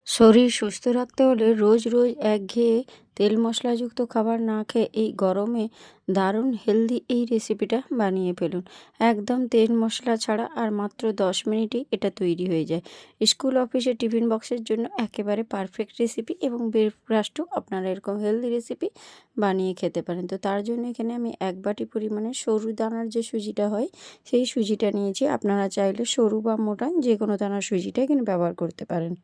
শরীর সুস্থ রাখতে হলে রোজ রোজ একঘেয়ে তেল মশলাযুক্ত খাবার না খেয়ে এই গরমে দারুণ হেলদি এই রেসিপিটা বানিয়ে ফেলুন। একদম তেল মশলা ছাড়া আর মাত্র 10 মিনিটেই এটা তৈরি হয়ে যায়। স্কুল অফিসে টিফিন বক্সের জন্য একেবারে পারফেক্ট রেসিপি এবং ব্রেকফাস্টও আপনারা এরকম হেলদি রেসিপি বানিয়ে খেতে পারেন। তো তার জন্য এখানে আমি 1 বাটি পরিমাণে সরু দানার যে সুজিটা হয় সেই সুজিটা নিয়েছি। আপনারা চাইলে সরু বা মোটা যে কোনো দানার সুজিটা এখানে ব্যবহার করতে পারেন।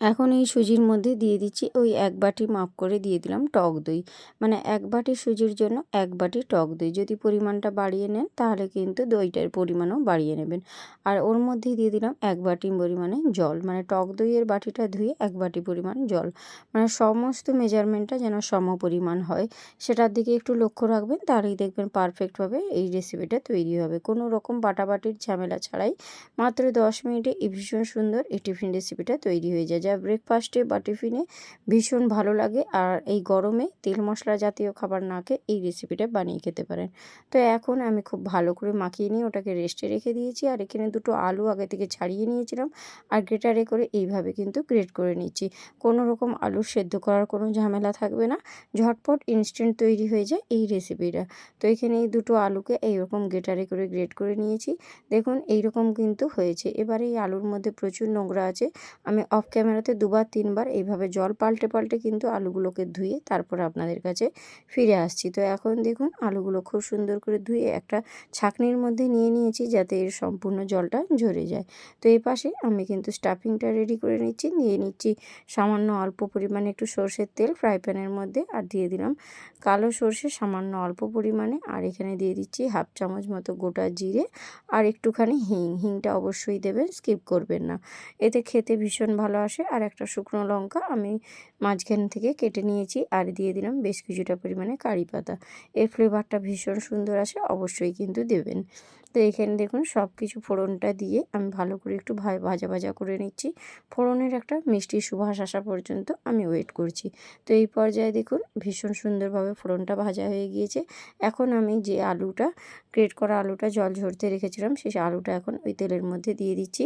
এখন এই সুজির মধ্যে দিয়ে দিচ্ছি ওই 1 বাটি মাপ করে দিয়ে দিলাম টক দই। মানে 1 বাটি সুজির জন্য 1 বাটি টক দই। যদি পরিমাণটা বাড়িয়ে নেন তাহলে কিন্তু দইটার পরিমাণও বাড়িয়ে নেবেন। আর ওর মধ্যেই দিয়ে দিলাম 1 বাটি পরিমাণে জল। মানে টক দইয়ের বাটিটা ধুয়ে 1 বাটি পরিমাণ জল। মানে সমস্ত মেজারমেন্টটা যেন সমপরিমাণ হয় সেটার দিকে একটু লক্ষ্য রাখবেন, তাহলেই দেখবেন পারফেক্টভাবে এই রেসিপিটা তৈরি হবে। কোনো রকম বাটাবাটির ঝামেলা ছাড়াই মাত্র 10 মিনিটে এই ভীষণ সুন্দর এই টিফিন রেসিপিটা তৈরি হয়ে যায়, যা ব্রেকফাস্টে বা টিফিনে ভীষণ ভালো লাগে। আর এই গরমে তেল মশলা জাতীয় খাবার না খেয়ে এই রেসিপিটা বানিয়ে খেতে পারেন। তো এখন আমি খুব ভালো করে মাখিয়ে নিয়ে ওটাকে রেস্টে রেখে দিয়েছি। আর এখানে দুটো আলু আগে থেকে ছাড়িয়ে নিয়েছিলাম আর গ্রেটারে করে এইভাবে কিন্তু গ্রেট করে নিচ্ছি। কোনো রকম আলু সেদ্ধ করার কোনো ঝামেলা থাকবে না, ঝটপট ইনস্ট্যান্ট তৈরি হয়ে যায় এই রেসিপিটা। তো এখানে এই দুটো আলুকে এইরকম গ্রেটারে করে গ্রেট করে নিয়েছি। দেখুন এইরকম কিন্তু হয়েছে। এবারে এই আলুর মধ্যে প্রচুর নোংরা আছে। আমি অফ ক্যামেরাতে 2 বার 3 বার এইভাবে জল পাল্টে পাল্টে কিন্তু আলুগুলোকে ধুয়ে তারপর আপনাদের কাছে ফিরে আসছি। তো এখন দেখুন আলুগুলো খুব সুন্দর করে ধুয়ে একটা ছাঁকনির মধ্যে নিয়ে নিয়েছি, যাতে এর সম্পূর্ণ জলটা ঝরে যায়। তো এই পাশে আমি কিন্তু স্টাফিংটা রেডি করে নিচ্ছি। নিয়ে নিচ্ছি সামান্য অল্প পরিমাণে একটু সর্ষের তেল ফ্রাই প্যানের মধ্যে, আর দিয়ে দিলাম কালো সর্ষে সামান্য অল্প পরিমাণে, আর এখানে দিয়ে দিচ্ছি 1/2 চামচ মতো গোটা জিরে আর একটুখানি হিংটা অবশ্যই দেবেন, স্কিপ করবেন না। এতে খেতে ভীষণ ভালো আসে। আর একটা শুকনো লঙ্কা আমি মাঝখান থেকে কেটে নিয়েছি আর দিয়ে দিলাম বেশ কিছুটা পরিমাণে কারি পাতা। এর ফ্লেভারটা ভীষণ সুন্দর আসে, অবশ্যই কিন্তু দেবেন। তো এখানে দেখুন সব কিছু ফোড়নটা দিয়ে আমি ভালো করে একটু ভাজা ভাজা করে নিচ্ছি। ফোড়নের একটা মিষ্টি সুবাস আসা পর্যন্ত আমি ওয়েট করছি। তো এই পর্যায়ে দেখুন ভীষণ সুন্দরভাবে ফোড়নটা ভাজা হয়ে গিয়েছে। এখন আমি যে আলুটা গ্রেট করা আলুটা জল ঝরতে রেখেছিলাম সেই আলুটা এখন ওই তেলের মধ্যে দিয়ে দিচ্ছি।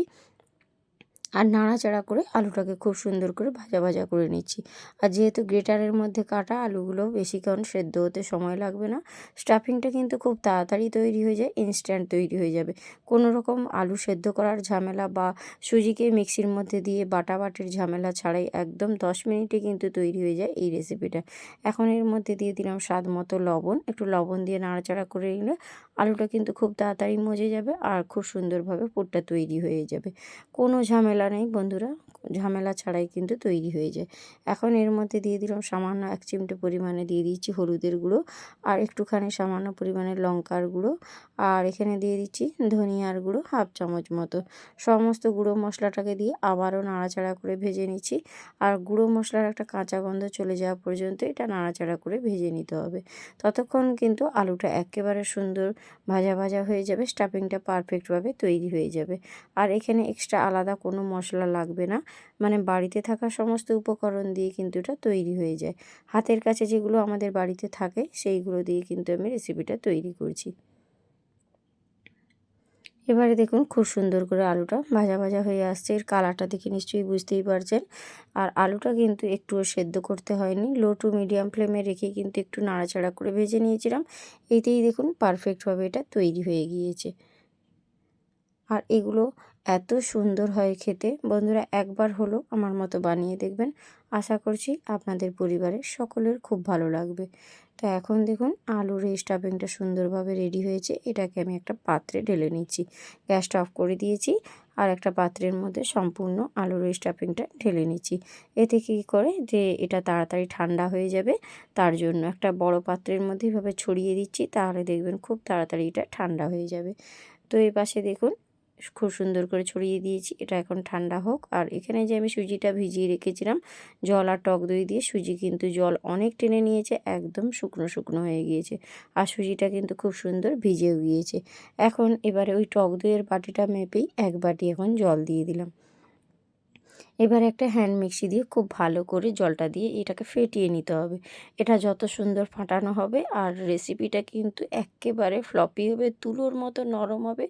আর নাড়াচাড়া করে আলুটাকে খুব সুন্দর করে ভাজা ভাজা করে নিচ্ছি। আর যেহেতু গ্রেটারের মধ্যে কাটা আলুগুলো বেশিক্ষণ সেদ্ধ হতে সময় লাগবে না। স্টাফিংটা কিন্তু খুব তাড়াতাড়ি তৈরি হয়ে যায়, ইনস্ট্যান্ট তৈরি হয়ে যাবে। কোনো রকম আলু সেদ্ধ করার ঝামেলা বা সুজিকে মিক্সির মধ্যে দিয়ে বাটাবাটির ঝামেলা ছাড়াই একদম 10 মিনিটে কিন্তু তৈরি হয়ে যায় এই রেসিপিটা। এখন এর মধ্যে দিয়ে দিলাম স্বাদ মতো লবণ। একটু লবণ দিয়ে নাড়াচাড়া করে নিলে আলুটা কিন্তু খুব তাড়াতাড়ি মজে যাবে আর খুব সুন্দরভাবে পুরটা তৈরি হয়ে যাবে। কোনো ঝামেলা নেই বন্ধুরা, ঝামেলা ছাড়াই কিন্তু তৈরি হয়ে যায়। এখন এর মধ্যে দিয়ে দিলাম সামান্য 1 চিমটে পরিমাণে দিয়ে দিচ্ছি হলুদের গুঁড়ো আর একটুখানি সামান্য পরিমাণে লঙ্কার গুঁড়ো, আর এখানে দিয়ে দিচ্ছি ধনিয়ার গুঁড়ো 1/2 চামচ মতো। সমস্ত গুঁড়ো মশলাটাকে দিয়ে আবারও নাড়াচাড়া করে ভেজে নিচ্ছি। আর গুঁড়ো মশলার একটা কাঁচা গন্ধ চলে যাওয়া পর্যন্ত এটা নাড়াচাড়া করে ভেজে নিতে হবে। ততক্ষণ কিন্তু আলুটা একেবারে সুন্দর ভাজা ভাজা হয়ে যাবে, স্টাফিংটা পারফেক্টভাবে তৈরি হয়ে যাবে। আর এখানে এক্সট্রা আলাদা কোনো মশলা লাগবে না। মানে বাড়িতে থাকা সমস্ত উপকরণ দিয়ে কিন্তু এটা তৈরি হয়ে যায়। হাতের কাছে যেগুলো আমাদের বাড়িতে থাকে সেইগুলো দিয়ে কিন্তু আমি রেসিপিটা তৈরি করছি। এবারে দেখুন খুব সুন্দর করে আলুটা ভাজা ভাজা হয়ে আসছে। এর কালারটা দেখে নিশ্চয়ই বুঝতেই পারছেন। আর আলুটা কিন্তু একটুও সেদ্ধ করতে হয়নি, লো টু মিডিয়াম ফ্লেমে রেখে কিন্তু একটু নাড়াচাড়া করে ভেজে নিয়েছিলাম। এতেই দেখুন পারফেক্টভাবে এটা তৈরি হয়ে গিয়েছে। আর এগুলো এত সুন্দর হয় খেতে, বন্ধুরা একবার হলো আমার মতো বানিয়ে দেখবেন। আশা করছি আপনাদের পরিবারের সকলের খুব ভালো লাগবে। তো এখন দেখুন আলুর এই স্টাফিংটা সুন্দরভাবে রেডি হয়েছে। এটাকে আমি একটা পাত্রে ঢেলে নিচ্ছি। গ্যাসটা অফ করে দিয়েছি আর একটা পাত্রের মধ্যে সম্পূর্ণ আলুর এই স্টাফিংটা ঢেলে নিচ্ছি। এতে কী করে যে এটা তাড়াতাড়ি ঠান্ডা হয়ে যাবে, তার জন্য একটা বড় পাত্রের মধ্যে এভাবে ছড়িয়ে দিচ্ছি, তাহলে দেখবেন খুব তাড়াতাড়ি এটা ঠান্ডা হয়ে যাবে। তো এই পাশে দেখুন খুব সুন্দর করে ছড়িয়ে দিয়েছি। এটা এখন ঠান্ডা হোক। আর এখানে যে আমি সুজিটা ভিজিয়ে রেখেছিলাম জল আর টক দই দিয়ে, সুজি কিন্তু জল অনেক টেনে নিয়েছে, একদম শুকনো শুকনো হয়ে গিয়েছে। আর সুজিটা কিন্তু খুব সুন্দর ভিজেও গিয়েছে। এখন এবারে ওই টক দইয়ের বাটিটা মেপেই 1 বাটি এখন জল দিয়ে দিলাম। এবার একটা হ্যান্ড মিক্সি দিয়ে খুব ভালো করে জলটা দিয়ে এটাকে ফেটিয়ে নিতে হবে। এটা যত সুন্দর ফাটানো হবে আর রেসিপিটা কিন্তু এক্কেবারে ফ্লপি হবে, তুলোর মতো নরম হবে,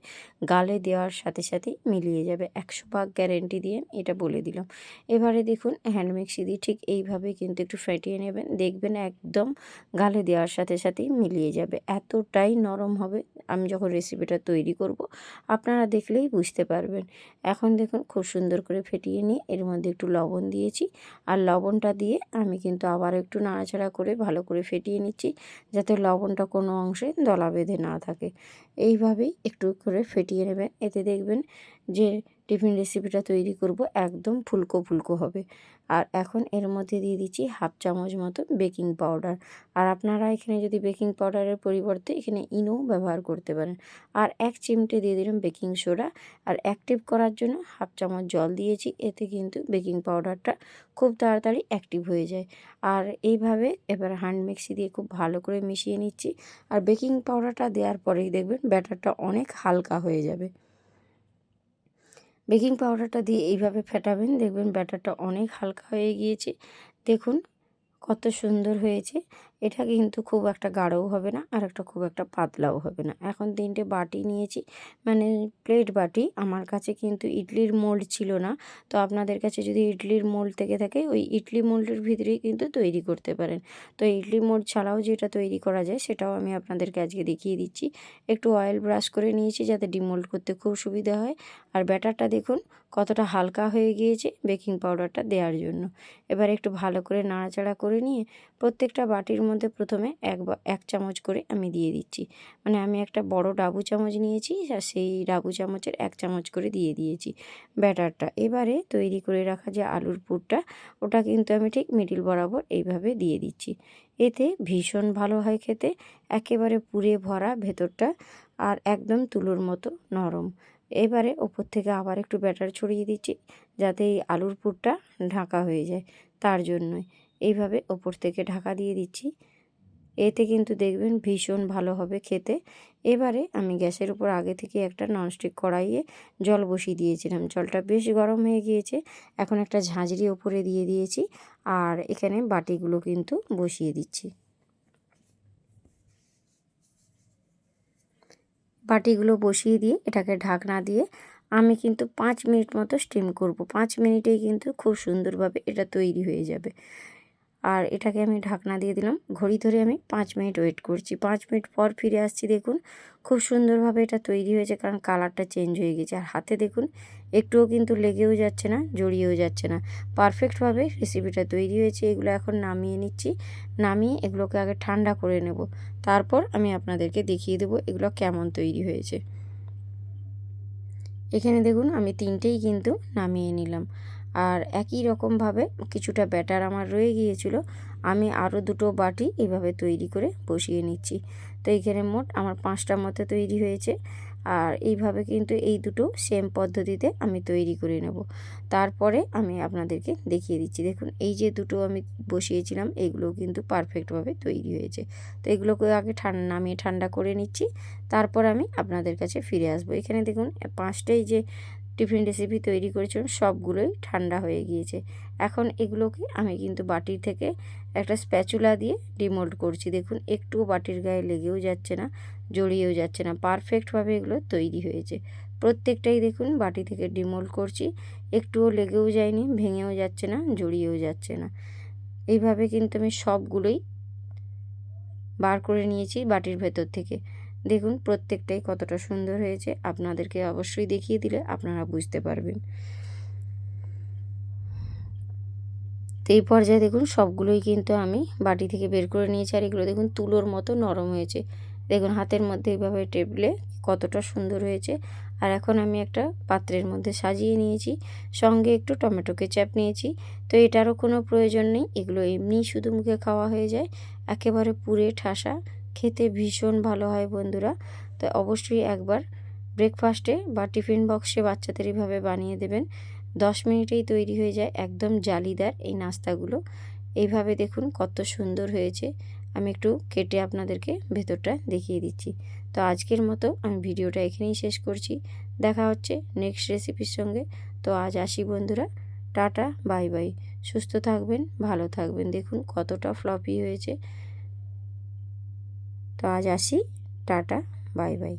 গালে দেওয়ার সাথে সাথেই মিলিয়ে যাবে। ১০০ ভাগ গ্যারেন্টি দিয়ে এটা বলে দিলাম। এবারে দেখুন হ্যান্ড মিক্সি দিয়ে ঠিক এইভাবে কিন্তু একটু ফেটিয়ে নেবেন, দেখবেন একদম গালে দেওয়ার সাথে সাথেই মিলিয়ে যাবে। এতটাই নরম হবে, আমি যখন রেসিপিটা তৈরি করব আপনারা দেখলেই বুঝতে পারবেন। এখন দেখুন খুব সুন্দর করে ফেটিয়ে নিয়ে এর মধ্যে একটু লবণ দিয়েছি, আর লবণটা দিয়ে আমি কিন্তু আবার একটু নাড়াচাড়া করে ভালো করে ফেটিয়ে নিচ্ছি, যাতে লবণটা কোনো অংশে দলা বেঁধে না থাকে। এইভাবেই একটু করে ফেটিয়ে নেবেন, এতে দেখবেন যে টিফিন রেসিপিটা তৈরি করব একদম ফুলকো ফুলকো হবে। আর এখন এর মধ্যে দিয়ে দিচ্ছি 1/2 চামচ মতো বেকিং পাউডার। আর আপনারা এখানে যদি বেকিং পাউডারের পরিবর্তে এখানে ইনো ব্যবহার করতে পারেন। আর 1 চিমটে দিয়ে দিলাম বেকিং সোডা। আর অ্যাক্টিভ করার জন্য 1/2 চামচ জল দিয়েছি, এতে কিন্তু বেকিং পাউডারটা খুব তাড়াতাড়ি অ্যাক্টিভ হয়ে যায়। আর এইভাবে এবার হ্যান্ড মিক্সি দিয়ে খুব ভালো করে মিশিয়ে নিচ্ছি। আর বেকিং পাউডারটা দেওয়ার পরেই দেখবেন ব্যাটারটা অনেক হালকা হয়ে যাবে। বেকিং পাউডারটা দিয়ে এইভাবে ফেটাবেন, দেখবেন ব্যাটারটা অনেক হালকা হয়ে গিয়েছে। দেখুন কত সুন্দর হয়েছে। এটা কিন্তু খুব একটা গাঢ়ও হবে না, আর একটা খুব একটা পাতলাও হবে না। এখন 3টে বাটি নিয়েছি, মানে প্লেট বাটি। আমার কাছে কিন্তু ইডলির মোল্ড ছিল না, তো আপনাদের কাছে যদি ইডলির মোল্ড থেকে থাকে ওই ইডলি মোল্ডের ভিতরেই কিন্তু তৈরি করতে পারেন। তো ইডলি মোল্ড ছাড়াও যেটা তৈরি করা যায় সেটাও আমি আপনাদেরকে আজকে দেখিয়ে দিচ্ছি। একটু অয়েল ব্রাশ করে নিয়েছি যাতে ডিমোল্ড করতে খুব সুবিধা হয়। আর ব্যাটারটা দেখুন কতটা হালকা হয়ে গিয়েছে বেকিং পাউডারটা দেওয়ার জন্য। এবার একটু ভালো করে নাড়াচাড়া করে নিয়ে প্রত্যেকটা বাটির মধ্যে প্রথমে 1 চামচ করে আমি দিয়ে দিচ্ছি। মানে আমি একটা বড় ডাবু চামচ নিয়েছি, আর সেই ডাবু চামচের 1 চামচ করে দিয়ে দিয়েছি ব্যাটারটা। এবারে তৈরি করে রাখা যে আলুর পুরটা, ওটা কিন্তু আমি ঠিক মিডিল বরাবর এইভাবে দিয়ে দিচ্ছি। এতে ভীষণ ভালো হয় খেতে, একেবারে পুরে ভরা ভেতরটা, আর একদম তুলোর মতো নরম। এবারে ওপর থেকে আবার একটু ব্যাটার ছড়িয়ে দিচ্ছি, যাতে এই আলুর পুরটা ঢাকা হয়ে যায়, তার জন্যই এইভাবে ওপর থেকে ঢাকা দিয়ে দিচ্ছি। এতে কিন্তু দেখবেন ভীষণ ভালো হবে খেতে। এবারে আমি গ্যাসের উপর আগে থেকে একটা ননস্টিক কড়াইয়ে জল বসিয়ে দিয়েছিলাম, জলটা বেশ গরম হয়ে গিয়েছে। এখন একটা ঝাঁঝরি ওপরে দিয়ে দিয়েছি, আর এখানে বাটিগুলো কিন্তু বসিয়ে দিচ্ছি। বাটিগুলো বসিয়ে দিয়ে এটাকে ঢাকনা দিয়ে আমি কিন্তু 5 মিনিট মতো স্টিম করব। 5 মিনিটেই কিন্তু খুব সুন্দরভাবে এটা তৈরি হয়ে যাবে। আর এটাকে আমি ঢাকনা দিয়ে দিলাম, ঘড়ি ধরে আমি 5 মিনিট ওয়েট করছি। 5 মিনিট পর ফিরে আসছি, দেখুন খুব সুন্দরভাবে এটা তৈরি হয়েছে, কারণ কালারটা চেঞ্জ হয়ে গেছে। আর হাতে দেখুন একটুও কিন্তু লেগেও যাচ্ছে না, জড়িয়েও যাচ্ছে না, পারফেক্টভাবে রেসিপিটা তৈরি হয়েছে। এগুলো এখন নামিয়ে নিচ্ছি, নামিয়ে এগুলোকে আগে ঠান্ডা করে নেব, তারপর আমি আপনাদেরকে দেখিয়ে দেবো এগুলো কেমন তৈরি হয়েছে। এখানে দেখুন আমি 3টেই কিন্তু নামিয়ে নিলাম। আর একই রকমভাবে কিছুটা ব্যাটার আমার রয়ে গিয়েছিল, আমি আরও 2টো বাটি এভাবে তৈরি করে বসিয়ে নিচ্ছি। তো এইখানে মোট আমার 5টা মতো তৈরি হয়েছে। আর এইভাবে কিন্তু এই দুটো সেম পদ্ধতিতে আমি তৈরি করে নেব। তারপরে আমি আপনাদেরকে দেখিয়ে দিচ্ছি। দেখুন এই যে দুটো আমি বসিয়েছিলাম এগুলো কিন্তু পারফেক্টভাবে তৈরি হয়েছে। তো এগুলোকে আগে নামিয়ে ঠান্ডা করে নিচ্ছি, তারপর আমি আপনাদের কাছে ফিরে আসবো। এখানে দেখুন 5টাই যে টিফিন রেসিপি তৈরি করেছিলাম সবগুলোই ঠান্ডা হয়ে গিয়েছে। এখন এগুলোকে আমি কিন্তু বাটি থেকে একটা স্প্যাচুলা দিয়ে ডিমোল্ড করছি। দেখুন একটুও বাটির গায়ে লেগেও যাচ্ছে না, জড়িয়েও যাচ্ছে না, পারফেক্টভাবে এগুলো তৈরি হয়েছে। প্রত্যেকটাই দেখুন বাটি থেকে ডিমোল্ড করছি, একটুও লেগেও যায়নি, ভেঙেও যাচ্ছে না, জড়িয়েও যাচ্ছে না। এইভাবে কিন্তু আমি সবগুলোই বার করে নিয়েছি বাটির ভেতর থেকে। দেখুন প্রত্যেকটাই কতটা সুন্দর হয়েছে, আপনাদেরকে অবশ্যই দেখিয়ে দিলে আপনারা বুঝতে পারবেন। তো এই পর্যায়ে দেখুন সবগুলোই কিন্তু আমি বাটি থেকে বের করে নিয়েছি, আর এগুলো দেখুন তুলোর মতো নরম হয়েছে। দেখুন হাতের মধ্যে এইভাবে টেপলে কতটা সুন্দর হয়েছে। আর এখন আমি একটা পাত্রের মধ্যে সাজিয়ে নিয়েছি, সঙ্গে একটু টমেটো কেচাপ নিয়েছি। তো এটারও কোনো প্রয়োজন নেই, এগুলো এমনিই শুধু মুখে খাওয়া হয়ে যায়, একেবারে পুরে ঠাসা, খেতে ভীষণ ভালো হয় বন্ধুরা। তো অবশ্যই একবার ব্রেকফাস্টে বা টিফিন বক্সে বাচ্চাদের এইভাবে বানিয়ে দেবেন। 10 মিনিটেই তৈরি হয়ে যায় একদম জালিদার এই নাস্তাগুলো। এইভাবে দেখুন কত সুন্দর হয়েছে। আমি একটু কেটে আপনাদেরকে ভেতরটা দেখিয়ে দিচ্ছি। তো আজকের মতো আমি ভিডিওটা এখানেই শেষ করছি। দেখা হচ্ছে নেক্সট রেসিপির সঙ্গে। তো আজ আসি বন্ধুরা, টাটা বাই বাই। সুস্থ থাকবেন, ভালো থাকবেন। দেখুন কতটা ফ্লপি হয়েছে। তো আজ আসি, টাটা বাই বাই।